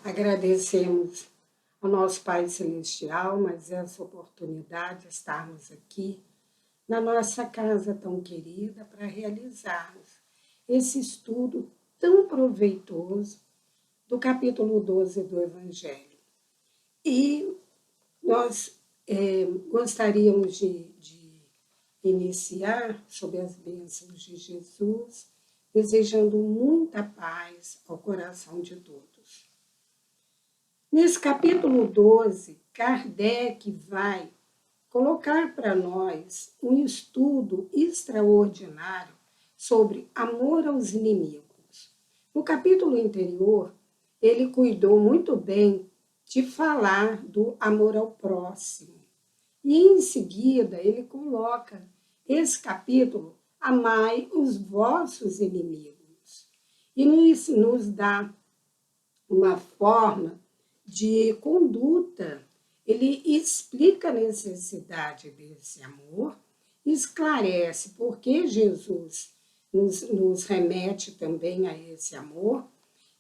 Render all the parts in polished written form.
Agradecemos ao nosso Pai Celestial, mas essa oportunidade de estarmos aqui na nossa casa tão querida para realizarmos esse estudo tão proveitoso do capítulo 12 do Evangelho. E nós gostaríamos de iniciar sob as bênçãos de Jesus, desejando muita paz ao coração de todos. Nesse capítulo 12, Kardec vai colocar para nós um estudo extraordinário sobre amor aos inimigos. No capítulo anterior, ele cuidou muito bem de falar do amor ao próximo. E em seguida, ele coloca esse capítulo, amai os vossos inimigos. E nos dá uma forma de conduta. Ele explica a necessidade desse amor, esclarece por que Jesus nos remete também a esse amor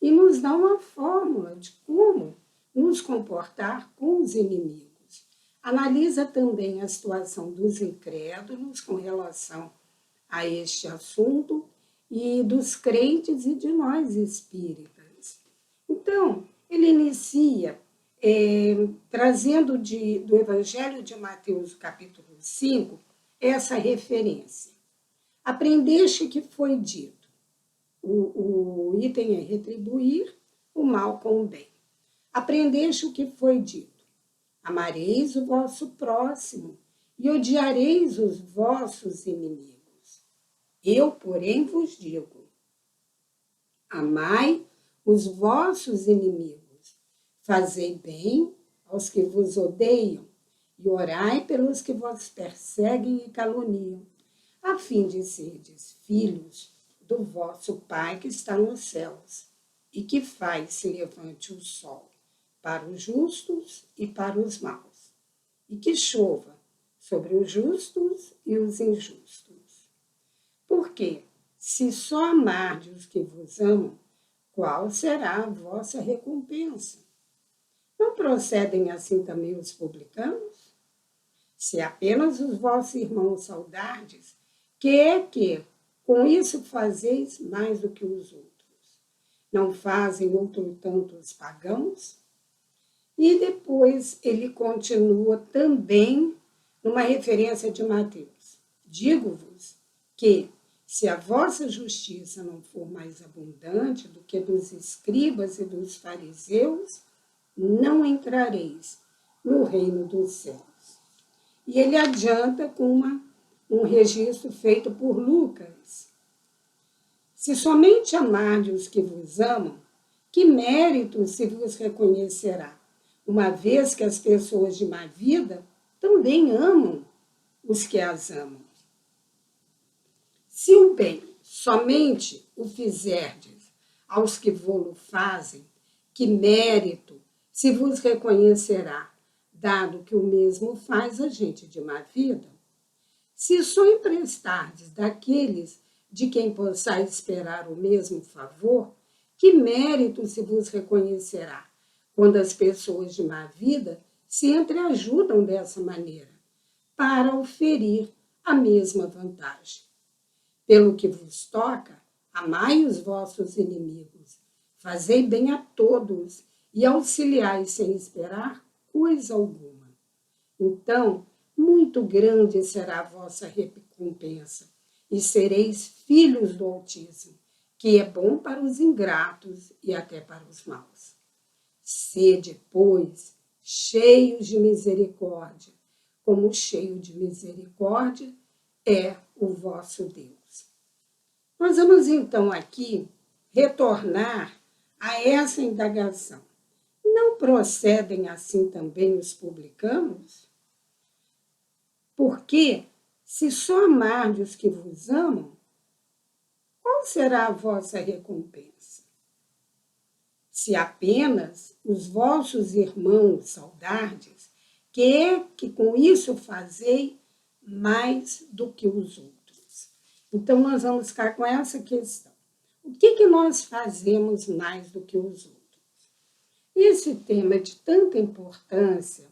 e nos dá uma fórmula de como nos comportar com os inimigos. Analisa também a situação dos incrédulos com relação a este assunto e dos crentes e de nós espíritas. Então, ele inicia trazendo do Evangelho de Mateus, capítulo 5, essa referência. Aprendeste que foi dito. O item é retribuir o mal com o bem. Aprendeste o que foi dito. Amareis o vosso próximo e odiareis os vossos inimigos. Eu, porém, vos digo, amai os vossos inimigos, fazei bem aos que vos odeiam e orai pelos que vos perseguem e caluniam, a fim de serdes filhos do vosso Pai que está nos céus e que faz se levante o sol para os justos e para os maus, e que chova sobre os justos e os injustos. Porque, se só amardes os que vos amam, qual será a vossa recompensa? Não procedem assim também os publicanos? Se apenas os vossos irmãos saudardes, que com isso fazeis mais do que os outros? Não fazem outro tanto os pagãos? E depois ele continua também numa referência de Mateus. Digo-vos que, se a vossa justiça não for mais abundante do que dos escribas e dos fariseus, não entrareis no reino dos céus. E ele adianta com um registro feito por Lucas. Se somente amardes os que vos amam, que mérito se vos reconhecerá? Uma vez que as pessoas de má vida também amam os que as amam. Se o bem somente o fizerdes aos que vô-lo fazem, que mérito se vos reconhecerá, dado que o mesmo faz a gente de má vida? Se só emprestardes daqueles de quem possais esperar o mesmo favor, que mérito se vos reconhecerá, quando as pessoas de má vida se entreajudam dessa maneira, para oferir a mesma vantagem. Pelo que vos toca, amai os vossos inimigos, fazei bem a todos e auxiliai sem esperar coisa alguma. Então, muito grande será a vossa recompensa, e sereis filhos do Altíssimo, que é bom para os ingratos e até para os maus. Sede, pois, cheios de misericórdia, como cheio de misericórdia é o vosso Deus. Nós vamos então aqui retornar a essa indagação. Não procedem assim também os publicanos? Porque, se só amardes os que vos amam, qual será a vossa recompensa? Se apenas os vossos irmãos saudardes, que com isso fazei mais do que os outros. Então, nós vamos ficar com essa questão. O que nós fazemos mais do que os outros? Esse tema é de tanta importância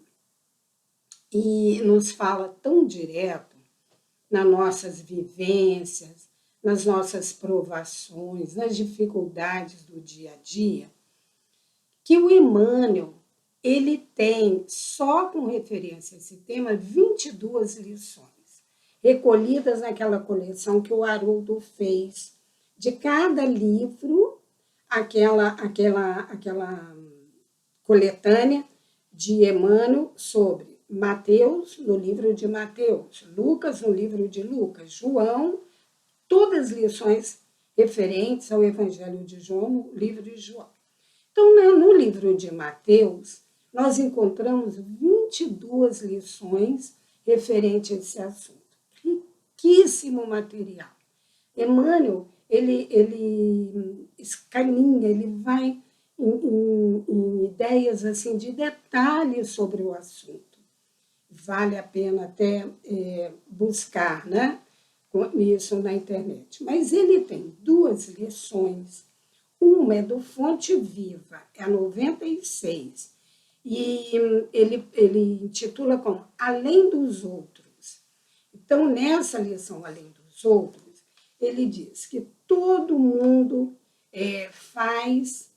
e nos fala tão direto nas nossas vivências, nas nossas provações, nas dificuldades do dia a dia, que o Emmanuel, ele tem, só com referência a esse tema, 22 lições, recolhidas naquela coleção que o Haroldo fez, de cada livro, aquela coletânea de Emmanuel sobre Mateus, no livro de Mateus, Lucas, no livro de Lucas, João, todas as lições referentes ao Evangelho de João, no livro de João. Então, no livro de Mateus, nós encontramos 22 lições referentes a esse assunto. Riquíssimo material. Emmanuel, ele escaninha, ele vai em ideias assim, de detalhes sobre o assunto. Vale a pena até buscar, né, isso na internet. Mas ele tem 2 lições. Uma é do Fonte Viva, é a 96, e ele intitula como Além dos Outros. Então, nessa lição Além dos Outros, ele diz que todo mundo faz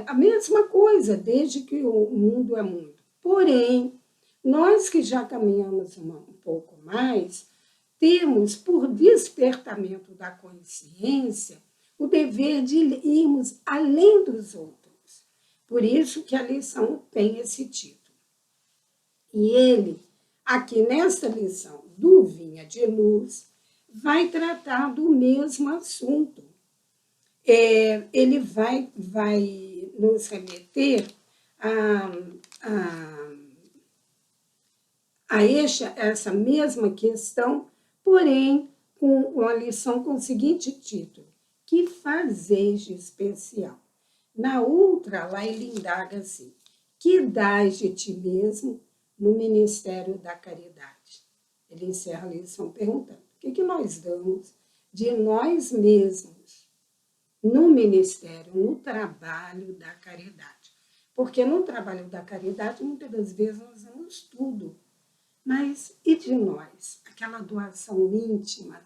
a mesma coisa, desde que o mundo é mundo. Porém, nós que já caminhamos um pouco mais, temos, por despertamento da consciência, o dever de irmos além dos outros. Por isso que a lição tem esse título. E ele, aqui nesta lição do Vinha de Luz, vai tratar do mesmo assunto. Ele vai nos remeter a essa mesma questão, porém com uma lição com o seguinte título: que fazeis de especial? Na outra, lá ele indaga assim: que dás de ti mesmo no ministério da caridade? Ele encerra a lição perguntando: o que nós damos de nós mesmos no ministério, no trabalho da caridade? Porque no trabalho da caridade, muitas das vezes, nós damos tudo. Mas e de nós? Aquela doação íntima,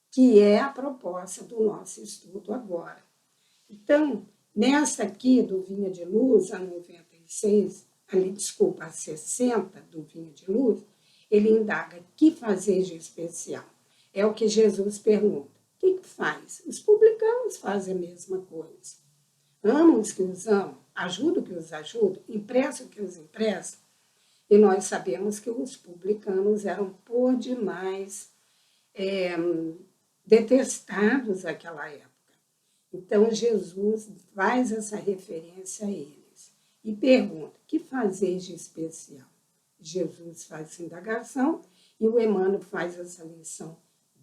que é a proposta do nosso estudo agora. Então, nessa aqui do Vinha de Luz, a 96, a 60 do Vinha de Luz, ele indaga: que fazer de especial? É o que Jesus pergunta. O que faz? Os publicanos fazem a mesma coisa. Amam os que os amam, ajudam os que os ajudam, emprestam os que os emprestam. E nós sabemos que os publicanos eram por demais detestados naquela época. Então, Jesus faz essa referência a eles e pergunta: que fazeis de especial? Jesus faz essa indagação e o Emmanuel faz essa lição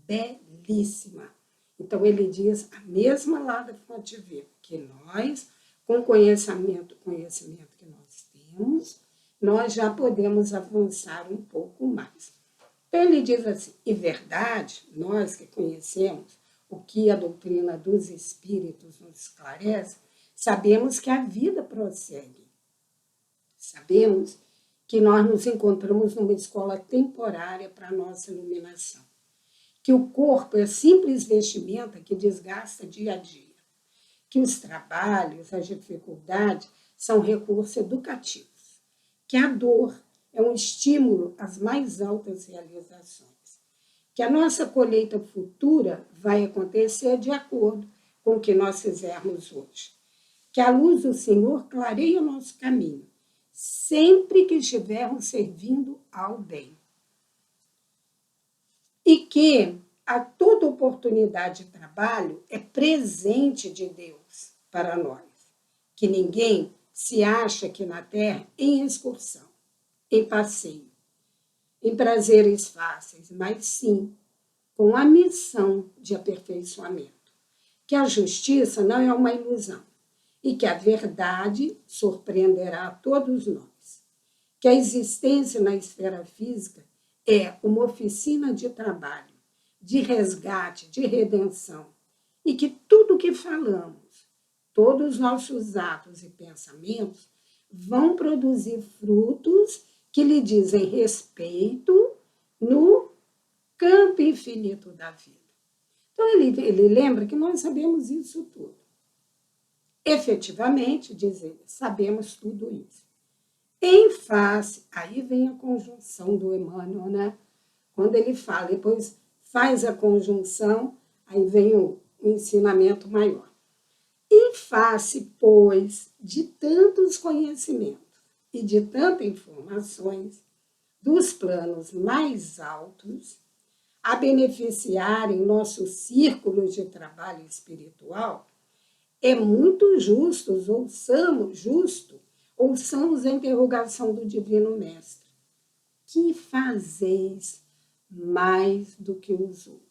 belíssima. Então, ele diz a mesma lá da Fonte Viva, que nós, com o conhecimento que nós temos, nós já podemos avançar um pouco mais. Então, ele diz assim: e verdade, nós que conhecemos o que a doutrina dos espíritos nos esclarece, sabemos que a vida prossegue. Sabemos que nós nos encontramos numa escola temporária para a nossa iluminação. Que o corpo é simples vestimenta que desgasta dia a dia. Que os trabalhos, as dificuldades são recursos educativos. Que a dor é um estímulo às mais altas realizações. Que a nossa colheita futura vai acontecer de acordo com o que nós fizermos hoje. Que a luz do Senhor clareie o nosso caminho, sempre que estivermos servindo ao bem. E que a toda oportunidade de trabalho é presente de Deus para nós. Que ninguém se acha aqui na Terra em excursão, em passeio, em prazeres fáceis, mas sim com a missão de aperfeiçoamento. Que a justiça não é uma ilusão e que a verdade surpreenderá a todos nós. Que a existência na esfera física é uma oficina de trabalho, de resgate, de redenção, e que tudo que falamos, todos os nossos atos e pensamentos vão produzir frutos que lhe dizem respeito no campo infinito da vida. Então, ele lembra que nós sabemos isso tudo. Efetivamente, diz ele, sabemos tudo isso. Em face, aí vem a conjunção do Emmanuel, né? Quando ele fala, depois faz a conjunção, aí vem o ensinamento maior. Em face, pois, de tantos conhecimentos e de tantas informações dos planos mais altos, a beneficiarem nosso círculo de trabalho espiritual, é muito ouçamos a interrogação do Divino Mestre. Que fazeis mais do que os outros?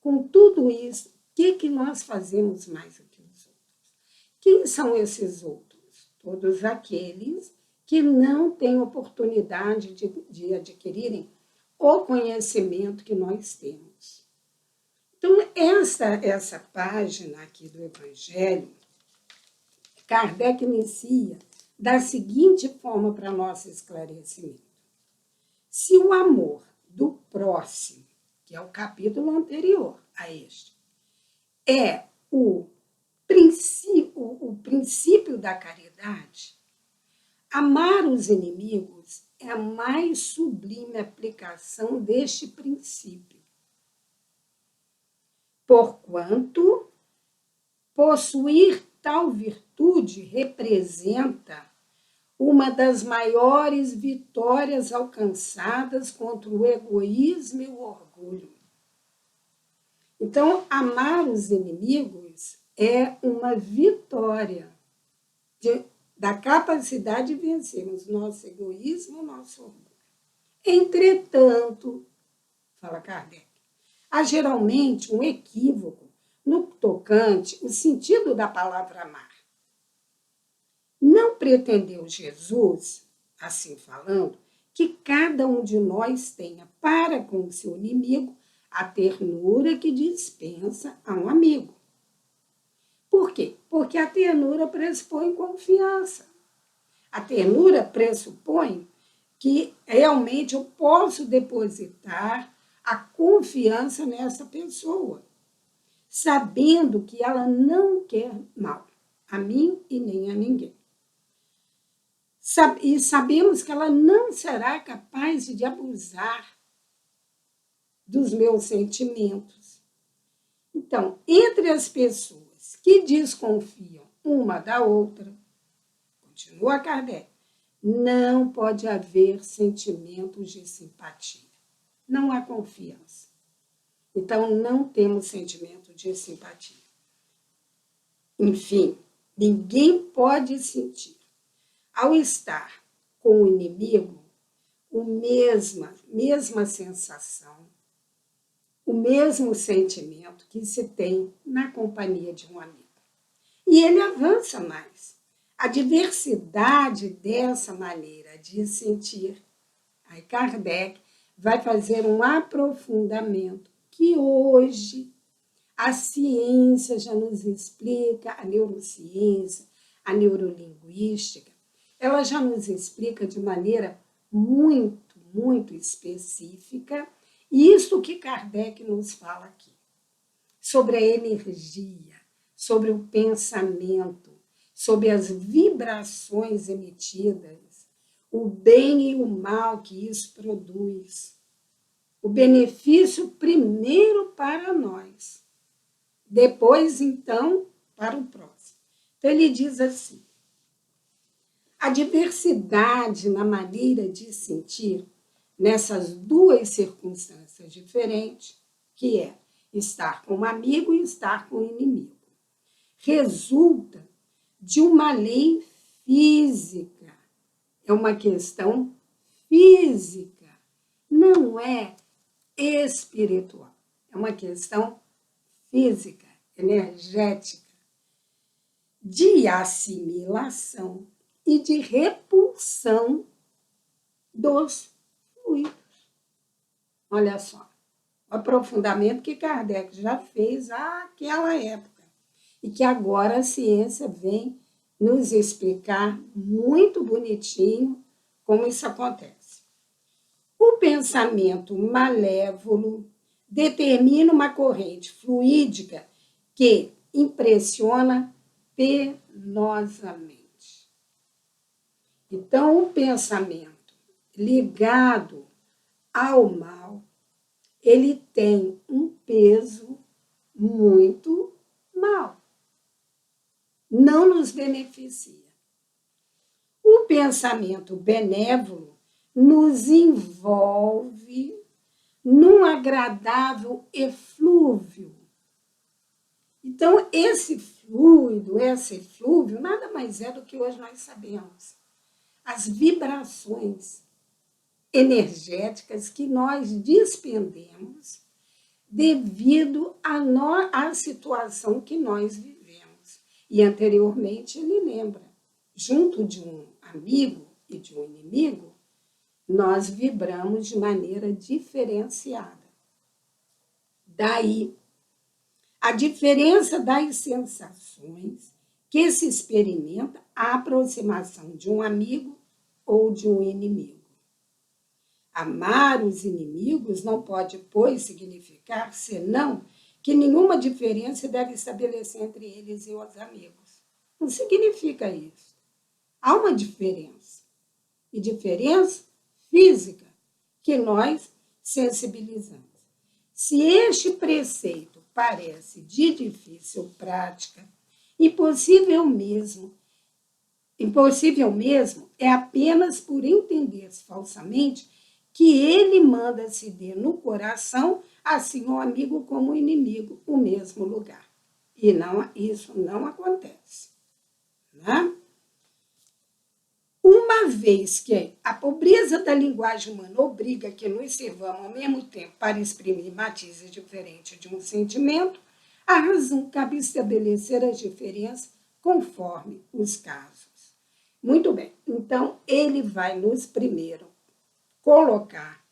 Com tudo isso, o que nós fazemos mais do que os outros? Quem são esses outros? Todos aqueles que não têm oportunidade de adquirirem o conhecimento que nós temos. Então, essa página aqui do Evangelho, Kardec inicia da seguinte forma para nosso esclarecimento. Se o amor do próximo, que é o capítulo anterior a este, é o princípio da caridade, amar os inimigos é a mais sublime aplicação deste princípio. Porquanto possuir tal virtude representa uma das maiores vitórias alcançadas contra o egoísmo e o orgulho. Então, amar os inimigos é uma vitória da capacidade de vencermos nosso egoísmo e nosso orgulho. Entretanto, fala Kardec, há geralmente um equívoco no tocante o sentido da palavra amar. Não pretendeu Jesus, assim falando, que cada um de nós tenha para com o seu inimigo a ternura que dispensa a um amigo. Por quê? Porque a ternura pressupõe confiança. A ternura pressupõe que realmente eu posso depositar a confiança nessa pessoa, sabendo que ela não quer mal a mim e nem a ninguém. E sabemos que ela não será capaz de abusar dos meus sentimentos. Então, entre as pessoas que desconfiam uma da outra, continua Kardec, não pode haver sentimentos de simpatia. Não há confiança. Então, não temos sentimento de simpatia. Enfim, ninguém pode sentir, ao estar com o inimigo, a mesma sensação, o mesmo sentimento que se tem na companhia de um amigo. E ele avança mais. A diversidade dessa maneira de sentir, aí Kardec vai fazer um aprofundamento que hoje a ciência já nos explica, a neurociência, a neurolinguística, ela já nos explica de maneira muito, muito específica isso que Kardec nos fala aqui, sobre a energia, sobre o pensamento, sobre as vibrações emitidas, o bem e o mal que isso produz. O benefício primeiro para nós, depois, então, para o próximo. Então, ele diz assim, a diversidade na maneira de sentir nessas duas circunstâncias diferentes, que é estar com um amigo e estar com um inimigo, resulta de uma lei física. É uma questão física, não é espiritual. É uma questão física, energética, de assimilação e de repulsão dos fluidos. Olha só, o aprofundamento que Kardec já fez àquela época. e que agora a ciência vem nos explicar muito bonitinho como isso acontece. O pensamento malévolo determina uma corrente fluídica que impressiona penosamente. Então, o pensamento ligado ao mal, ele tem um peso muito mal. Não nos beneficia. O pensamento benévolo nos envolve num agradável eflúvio. Então, esse fluido, esse eflúvio, nada mais é do que hoje nós sabemos. As vibrações energéticas que nós despendemos devido à situação que nós vivemos. E anteriormente ele lembra, junto de um amigo e de um inimigo, nós vibramos de maneira diferenciada. Daí, a diferença das sensações que se experimenta a aproximação de um amigo ou de um inimigo. Amar os inimigos não pode, pois, significar, senão, que nenhuma diferença deve estabelecer entre eles e os amigos. Não significa isso. Há uma diferença. E diferença física que nós sensibilizamos. Se este preceito parece de difícil prática, impossível mesmo é apenas por entender-se falsamente que ele manda se dê no coração, assim o amigo como o inimigo, o mesmo lugar. E não, isso não acontece. Né? Uma vez que a pobreza da linguagem humana obriga que nos servamos ao mesmo tempo para exprimir matizes diferentes de um sentimento, a razão cabe estabelecer as diferenças conforme os casos. Muito bem, então ele vai nos primeiro colocar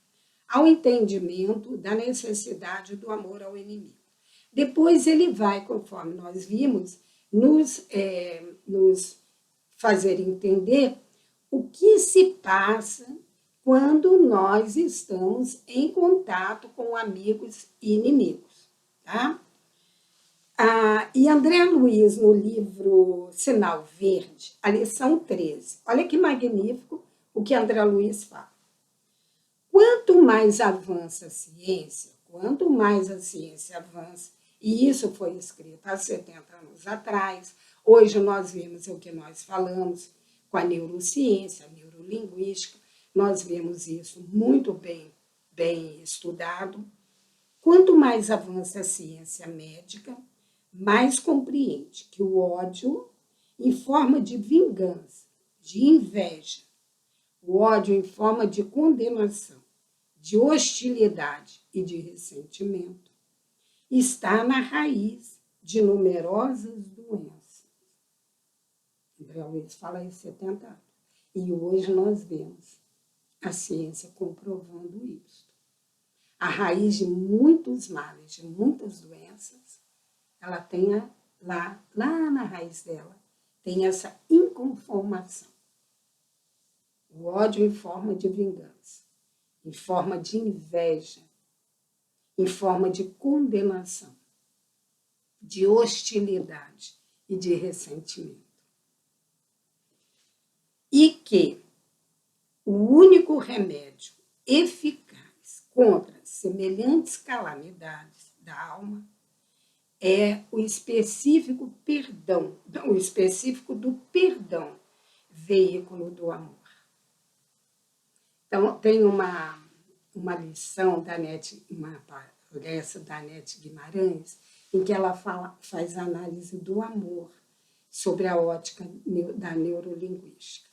ao entendimento da necessidade do amor ao inimigo. Depois ele vai, conforme nós vimos, nos fazer entender o que se passa quando nós estamos em contato com amigos e inimigos. Tá? E André Luiz, no livro Sinal Verde, a lição 13, olha que magnífico o que André Luiz fala. Quanto mais avança a ciência, e isso foi escrito há 70 anos atrás, hoje nós vemos o que nós falamos com a neurociência, a neurolinguística, nós vemos isso muito bem estudado. Quanto mais avança a ciência médica, mais compreende que o ódio, em forma de vingança, de inveja, o ódio em forma de condenação, de hostilidade e de ressentimento, está na raiz de numerosas doenças. André Luiz fala em 70 anos. E hoje nós vemos a ciência comprovando isso. A raiz de muitos males, de muitas doenças, ela tem lá na raiz dela, tem essa inconformação. O ódio em forma de vingança, em forma de inveja, em forma de condenação, de hostilidade e de ressentimento. E que o único remédio eficaz contra semelhantes calamidades da alma é o específico perdão, o específico do perdão, veículo do amor. Então, tem uma lição da uma palestra da Nete Guimarães, em que ela faz análise do amor sobre a ótica da neurolinguística.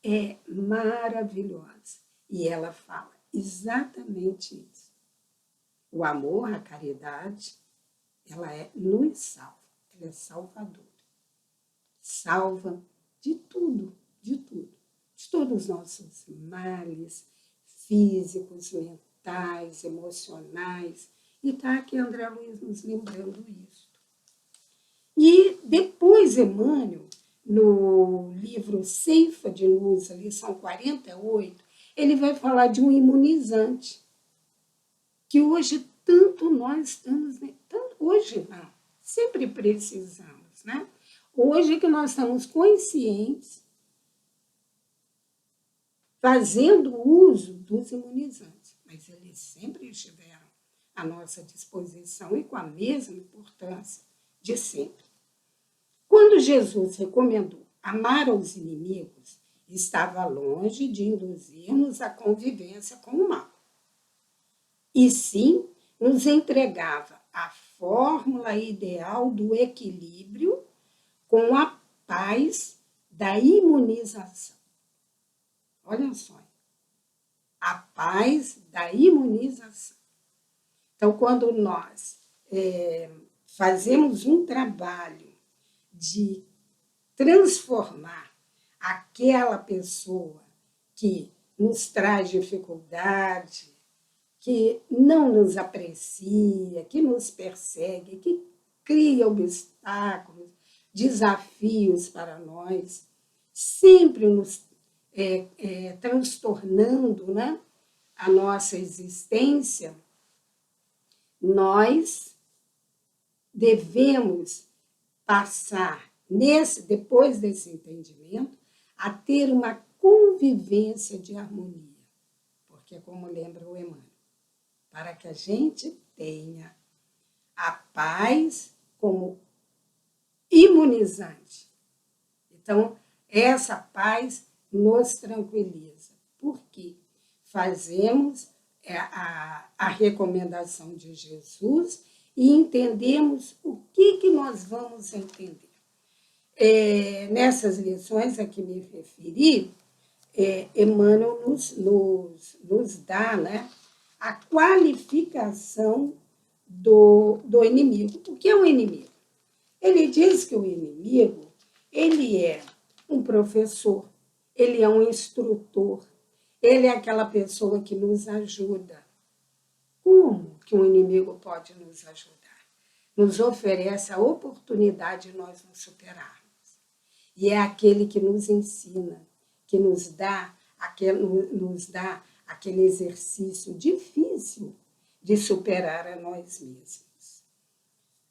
É maravilhosa. E ela fala exatamente isso. O amor, a caridade, ela nos salva, ela é salvadora. Salva de tudo, de todos os nossos males físicos, mentais, emocionais. E está aqui André Luiz nos lembrando isso. E Depois, Emmanuel, no livro Ceifa de Luz, lição 48, ele vai falar de um imunizante, que hoje tanto nós estamos, hoje não, sempre precisamos, né? Hoje que nós estamos conscientes, fazendo uso dos imunizantes, mas eles sempre estiveram à nossa disposição e com a mesma importância de sempre. Quando Jesus recomendou amar aos inimigos, estava longe de induzir-nos à convivência com o mal. E sim, nos entregava a fórmula ideal do equilíbrio com a paz da imunização. Olha só, a paz da imunização. Então, quando nós fazemos um trabalho de transformar aquela pessoa que nos traz dificuldade, que não nos aprecia, que nos persegue, que cria obstáculos, desafios para nós, sempre nos transtornando, né, a nossa existência, nós devemos passar, depois desse entendimento, a ter uma convivência de harmonia. Porque, como lembra o Emmanuel, para que a gente tenha a paz como imunizante. Então, essa paz nos tranquiliza, porque fazemos a recomendação de Jesus e entendemos o que nós vamos entender. Nessas lições a que me referi, Emmanuel nos dá, né, a qualificação do inimigo. O que é um inimigo? Ele diz que o inimigo, ele é um professor, ele é um instrutor, ele é aquela pessoa que nos ajuda. Como que um inimigo pode nos ajudar? Nos oferece a oportunidade de nós nos superarmos. E é aquele que nos ensina, que nos dá aquele exercício difícil de superar a nós mesmos.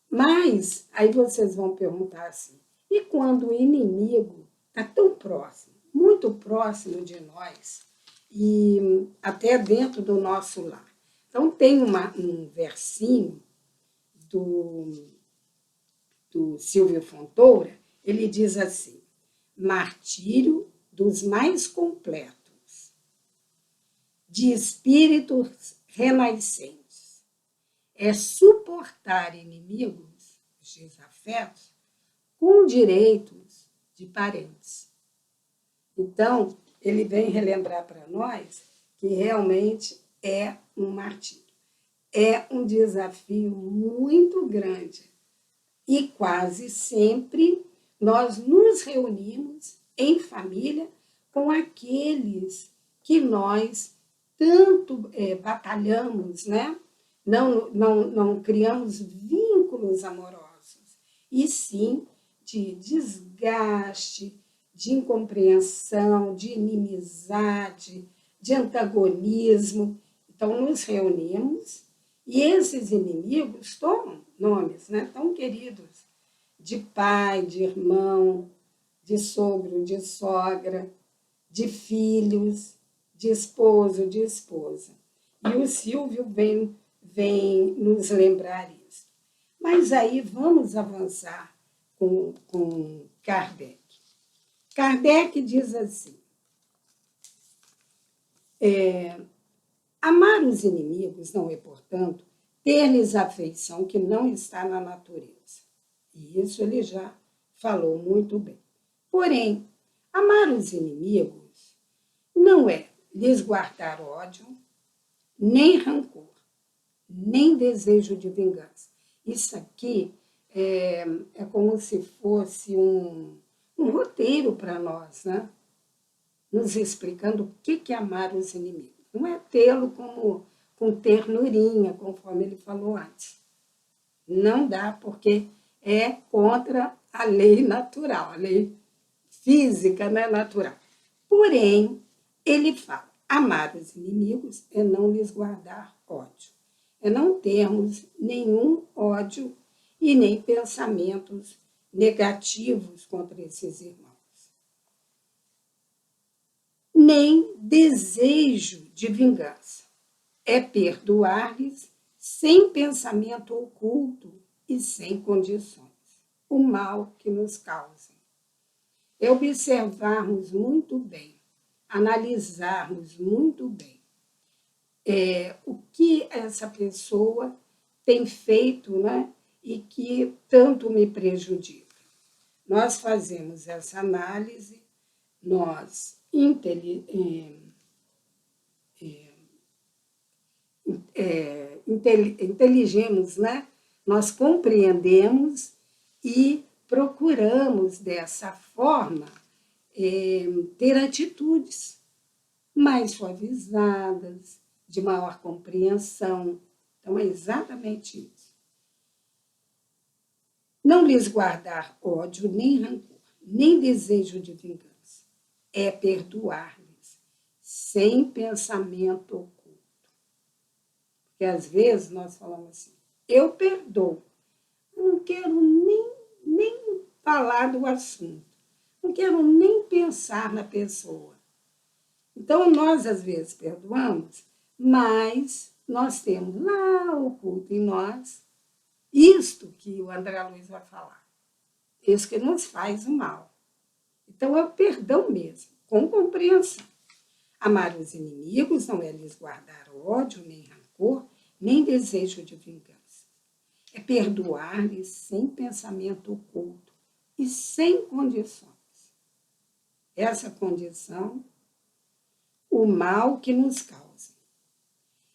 Mas, aí vocês vão perguntar assim, e quando o inimigo está tão próximo, muito próximo de nós, e até dentro do nosso lar? Então, tem um versinho do Silvio Fontoura, ele diz assim, martírio dos mais completos, de espíritos renascentes, é suportar inimigos, os desafetos, com direitos de parentes. Então, ele vem relembrar para nós que realmente é um martírio. É um desafio muito grande. E quase sempre nós nos reunimos em família com aqueles que nós tanto batalhamos, né? Não criamos vínculos amorosos, e sim de desgaste, de incompreensão, de inimizade, de antagonismo. Então, nos reunimos e esses inimigos tomam nomes, né, tão queridos, de pai, de irmão, de sogro, de sogra, de filhos, de esposo, de esposa. E o Silvio vem nos lembrar isso. Mas aí vamos avançar com Kardec. Kardec diz assim, amar os inimigos não é, portanto, ter-lhes afeição que não está na natureza. E isso ele já falou muito bem. Porém, amar os inimigos não é lhes guardar ódio, nem rancor, nem desejo de vingança. Isso aqui é como se fosse um roteiro para nós, né? Nos explicando o que é amar os inimigos. Não é tê-lo com ternurinha, conforme ele falou antes. Não dá, porque é contra a lei natural, a lei física, né, natural. Porém, ele fala, amar os inimigos é não lhes guardar ódio, é não termos nenhum ódio e nem pensamentos negativos contra esses irmãos. Nem desejo de vingança. É perdoar-lhes sem pensamento oculto e sem condições o mal que nos causam. É observarmos muito bem, analisarmos muito bem o que essa pessoa tem feito, né, e que tanto me prejudica. Nós fazemos essa análise, nós inteligimos, né? Nós compreendemos e procuramos, dessa forma, ter atitudes mais suavizadas, de maior compreensão. Então, é exatamente isso. Não lhes guardar ódio, nem rancor, nem desejo de vingança. É perdoar-lhes, sem pensamento oculto. Porque, às vezes, nós falamos assim, eu perdoo, eu não quero nem falar do assunto, não quero nem pensar na pessoa. Então, nós, às vezes, perdoamos, mas nós temos lá oculto em nós isto que o André Luiz vai falar, isso que nos faz o mal. Então, é o perdão mesmo, com compreensão. Amar os inimigos não é lhes guardar ódio, nem rancor, nem desejo de vingança. É perdoar-lhes sem pensamento oculto e sem condições. Essa condição, o mal que nos causa.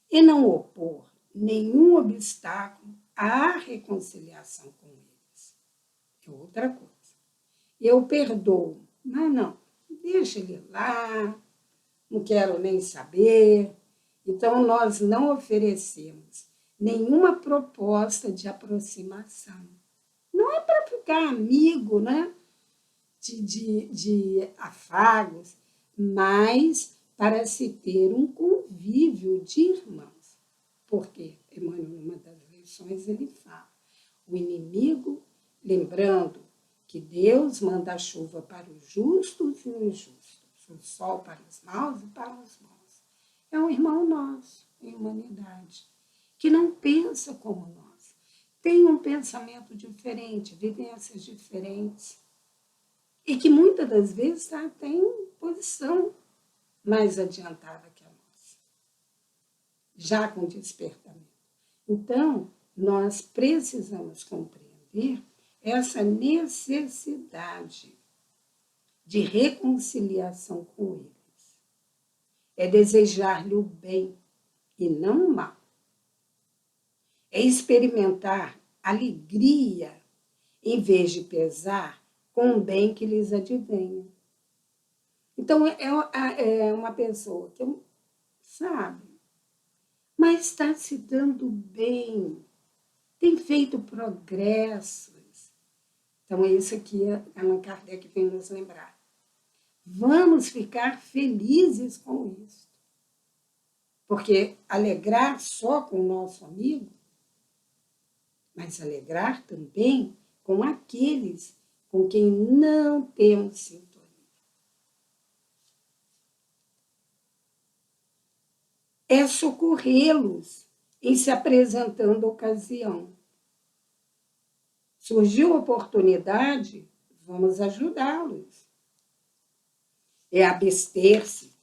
E não opor nenhum obstáculo à reconciliação com eles. É outra coisa. Eu perdoo, mas não, deixa ele lá, não quero nem saber. Então, nós não oferecemos nenhuma proposta de aproximação. Não é para ficar amigo, né? De afagos, mas para se ter um convívio de irmãos. Porque Emmanuel, numa das lições, ele fala, o inimigo, lembrando que Deus manda a chuva para os justos e os injustos, o sol para os maus e para os bons. É um irmão nosso, em humanidade, que não pensa como nós, tem um pensamento diferente, vivências diferentes, e que muitas das vezes tem posição mais adiantada que a nossa, já com despertamento. Então, nós precisamos compreender essa necessidade de reconciliação com eles. É desejar-lhe o bem e não o mal. É experimentar alegria em vez de pesar com o bem que lhes advenha. Então, é uma pessoa que, sabe, mas está se dando bem, tem feito progressos. Então, é isso que Allan Kardec vem nos lembrar. Vamos ficar felizes com isso. Porque alegrar só com o nosso amigo, mas alegrar também com aqueles com quem não temos sintonia. É socorrê-los em se apresentando a ocasião. Surgiu a oportunidade, vamos ajudá-los. É abster-se,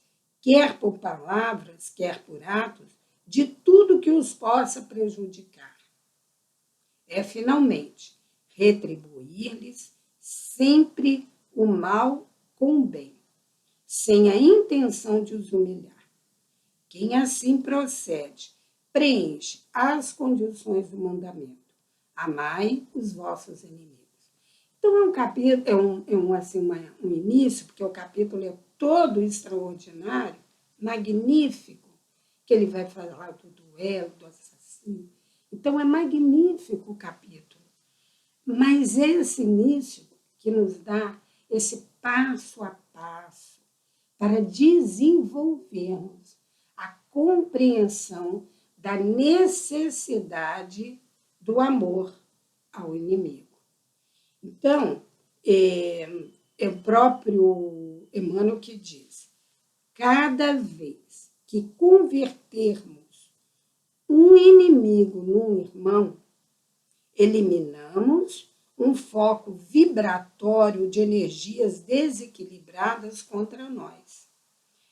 quer por palavras, quer por atos, de tudo que os possa prejudicar. É, finalmente, retribuir-lhes sempre o mal com o bem, sem a intenção de os humilhar. Quem assim procede, preenche as condições do mandamento. Amai os vossos inimigos. Então, é um capítulo, um início, porque o capítulo é todo extraordinário, magnífico, que ele vai falar do duelo, do assassino. Então, é magnífico o capítulo. Mas esse início que nos dá esse passo a passo para desenvolvermos a compreensão da necessidade do amor ao inimigo. Então, é o próprio Emmanuel que diz: cada vez que convertermos um inimigo num irmão, eliminamos um foco vibratório de energias desequilibradas contra nós,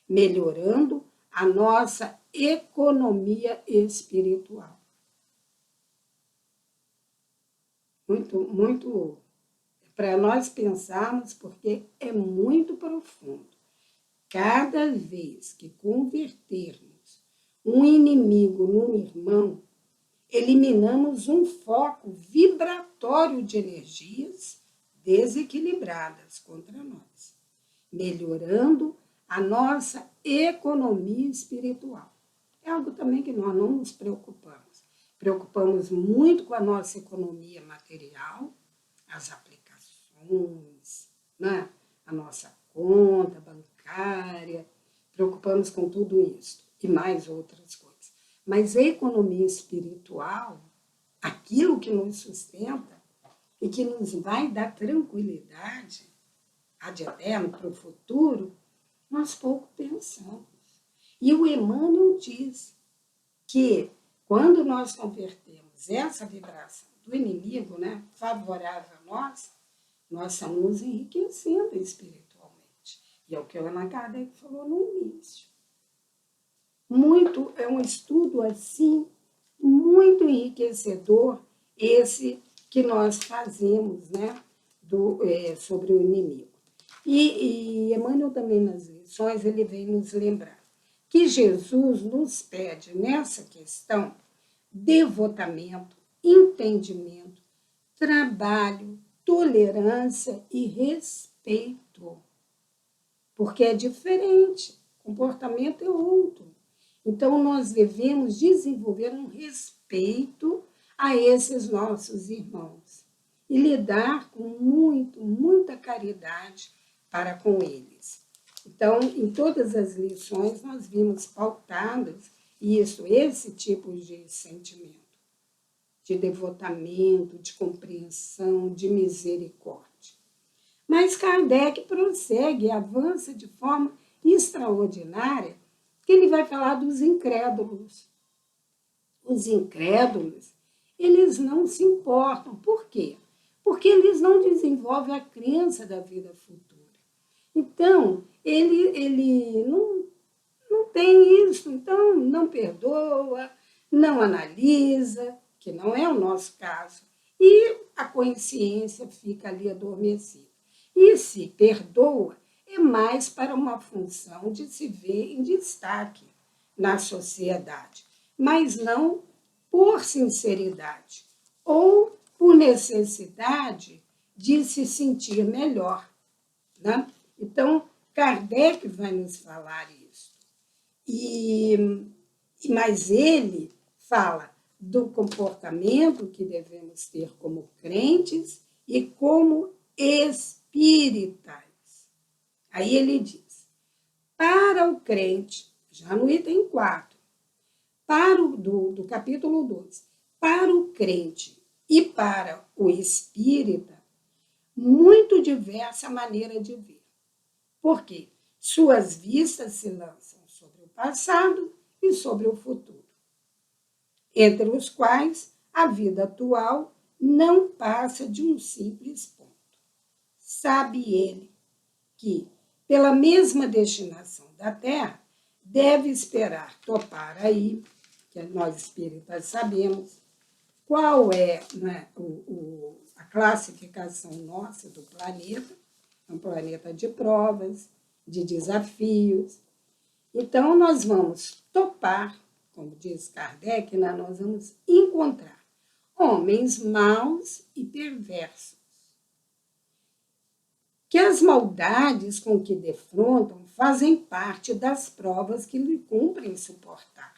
melhorando a nossa economia espiritual. Muito para nós pensarmos, porque é muito profundo. Cada vez que convertermos um inimigo num irmão, eliminamos um foco vibratório de energias desequilibradas contra nós, melhorando a nossa economia espiritual. É algo também que nós não nos preocupamos. Preocupamos muito com a nossa economia material, as aplicações, né? A nossa conta bancária, preocupamos com tudo isso e mais outras coisas. Mas a economia espiritual, aquilo que nos sustenta e que nos vai dar tranquilidade ad eterno para o futuro, nós pouco pensamos. E o Emmanuel diz que quando nós convertemos essa vibração do inimigo, né, favorável a nós estamos nos enriquecendo espiritualmente. E é o que a Allan Kardec falou no início. É um estudo assim, muito enriquecedor, esse que nós fazemos, né, sobre o inimigo. E Emmanuel também nas lições, ele vem nos lembrar que Jesus nos pede nessa questão devotamento, entendimento, trabalho, tolerância e respeito. Porque é diferente, o comportamento é outro. Então, nós devemos desenvolver um respeito a esses nossos irmãos e lidar com muita caridade para com eles. Então, em todas as lições, nós vimos pautadas esse tipo de sentimento, de devotamento, de compreensão, de misericórdia. Mas Kardec prossegue, avança de forma extraordinária, que ele vai falar dos incrédulos. Os incrédulos, eles não se importam. Por quê? Porque eles não desenvolvem a crença da vida futura. Então, ele não tem isso, então não perdoa, não analisa, que não é o nosso caso, e a consciência fica ali adormecida. E se perdoa, é mais para uma função de se ver em destaque na sociedade, mas não por sinceridade ou por necessidade de se sentir melhor, né? Então, Kardec vai nos falar isso. Mas ele fala do comportamento que devemos ter como crentes e como espíritas. Aí ele diz, para o crente, já no item 4, do capítulo 12, para o crente e para o espírita, muito diversa a maneira de ver. Porque suas vistas se lançam sobre o passado e sobre o futuro, entre os quais a vida atual não passa de um simples ponto. Sabe ele que, pela mesma destinação da Terra, deve esperar topar aí, que nós espíritas sabemos, qual é, né, a classificação nossa do planeta. É um planeta de provas, de desafios. Então, nós vamos topar, como diz Kardec, né, nós vamos encontrar homens maus e perversos, que as maldades com que defrontam fazem parte das provas que lhe cumprem suportar.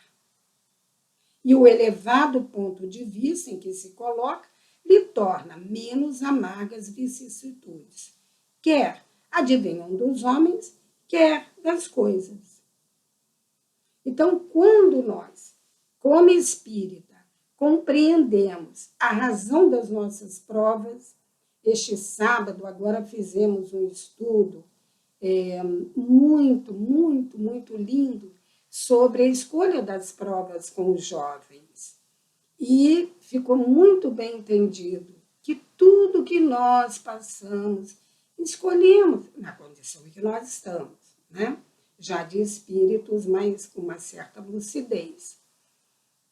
E o elevado ponto de vista em que se coloca lhe torna menos amargas vicissitudes, quer advenham dos homens, quer das coisas. Então, quando nós, como espírita, compreendemos a razão das nossas provas, este sábado agora fizemos um estudo muito lindo sobre a escolha das provas com os jovens. E ficou muito bem entendido que tudo que nós passamos, escolhemos na condição em que nós estamos, né? Já de espíritos, mas com uma certa lucidez.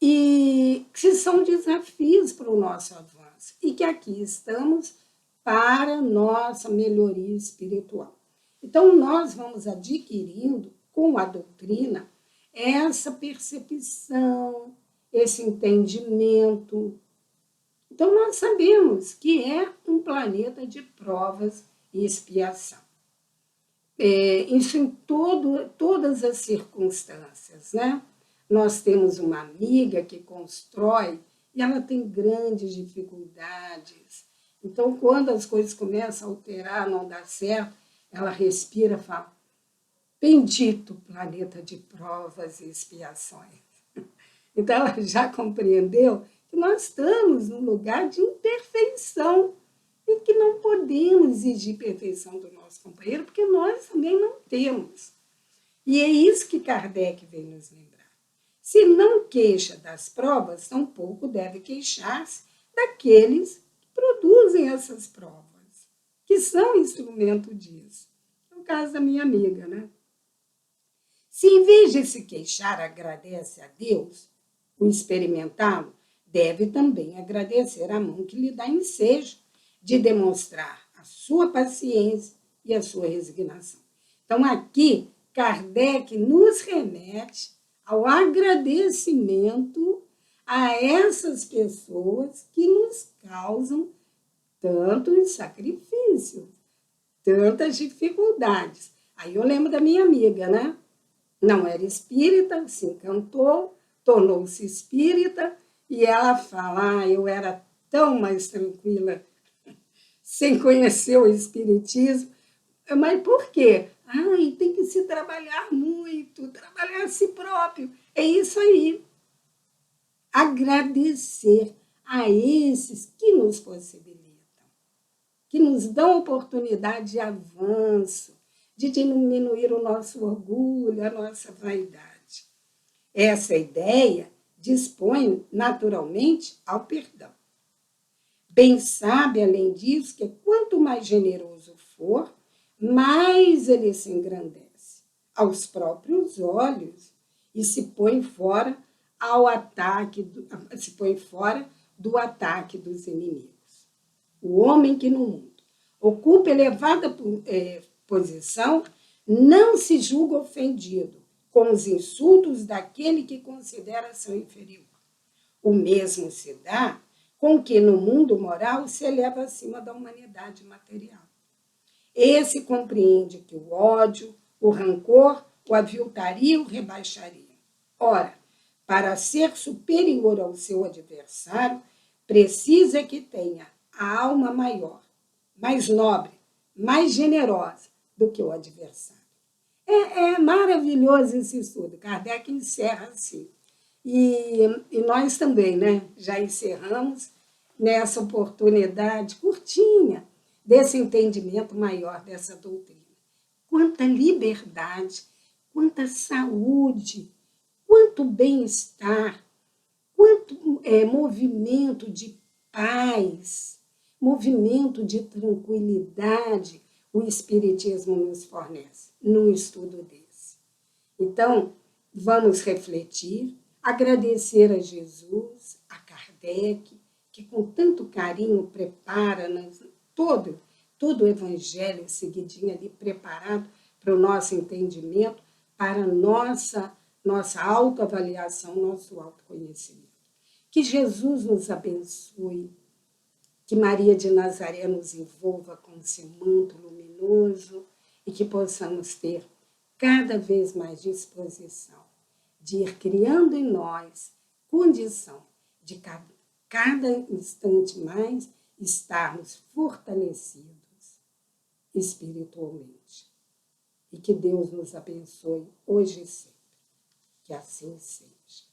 E que são desafios para o nosso avanço, e que aqui estamos para nossa melhoria espiritual. Então, nós vamos adquirindo, com a doutrina, essa percepção, esse entendimento. Então, nós sabemos que é um planeta de provas e expiação. Isso em todas as circunstâncias, né? Nós temos uma amiga que constrói e ela tem grandes dificuldades. Então, quando as coisas começam a alterar, não dá certo, ela respira e fala: bendito planeta de provas e expiações. Então, ela já compreendeu que nós estamos num lugar de imperfeição e que não podemos exigir perfeição do nosso companheiro, porque nós também não temos. E é isso que Kardec vem nos lembrar. Se não queixa das provas, tampouco deve queixar-se daqueles que produzem essas provas, que são instrumento disso. É o caso da minha amiga, né? Se em vez de se queixar, agradece a Deus, o experimentá-lo, deve também agradecer a mão que lhe dá ensejo de demonstrar a sua paciência e a sua resignação. Então, aqui, Kardec nos remete ao agradecimento a essas pessoas que nos causam tantos sacrifícios, tantas dificuldades. Aí eu lembro da minha amiga, né? Não era espírita, se encantou, tornou-se espírita, e ela fala: eu era tão mais tranquila sem conhecer o espiritismo. Mas por quê? Tem que se trabalhar muito, trabalhar a si próprio. É isso aí. Agradecer a esses que nos possibilitam, que nos dão oportunidade de avanço, de diminuir o nosso orgulho, a nossa vaidade. Essa ideia dispõe naturalmente ao perdão. Bem sabe, além disso, que quanto mais generoso for, mais ele se engrandece aos próprios olhos e se põe fora do ataque dos inimigos. O homem que no mundo ocupa elevada posição não se julga ofendido com os insultos daquele que considera seu inferior. O mesmo se dá com que no mundo moral se eleva acima da humanidade material. Esse compreende que o ódio, o rancor, o aviltaria, o rebaixaria. Ora, para ser superior ao seu adversário, precisa que tenha a alma maior, mais nobre, mais generosa do que o adversário. É maravilhoso esse estudo. Kardec encerra assim. E nós também, né? Já encerramos nessa oportunidade curtinha desse entendimento maior dessa doutrina. Quanta liberdade, quanta saúde, quanto bem-estar, quanto movimento de paz, movimento de tranquilidade o Espiritismo nos fornece num estudo desse. Então, vamos refletir, agradecer a Jesus, a Kardec, que com tanto carinho prepara todo o Evangelho seguidinho ali preparado para o nosso entendimento, para a nossa autoavaliação, nosso autoconhecimento. Que Jesus nos abençoe, que Maria de Nazaré nos envolva com seu manto luminoso e que possamos ter cada vez mais disposição de ir criando em nós condição de cada instante mais, estarmos fortalecidos espiritualmente. E que Deus nos abençoe hoje e sempre. Que assim seja.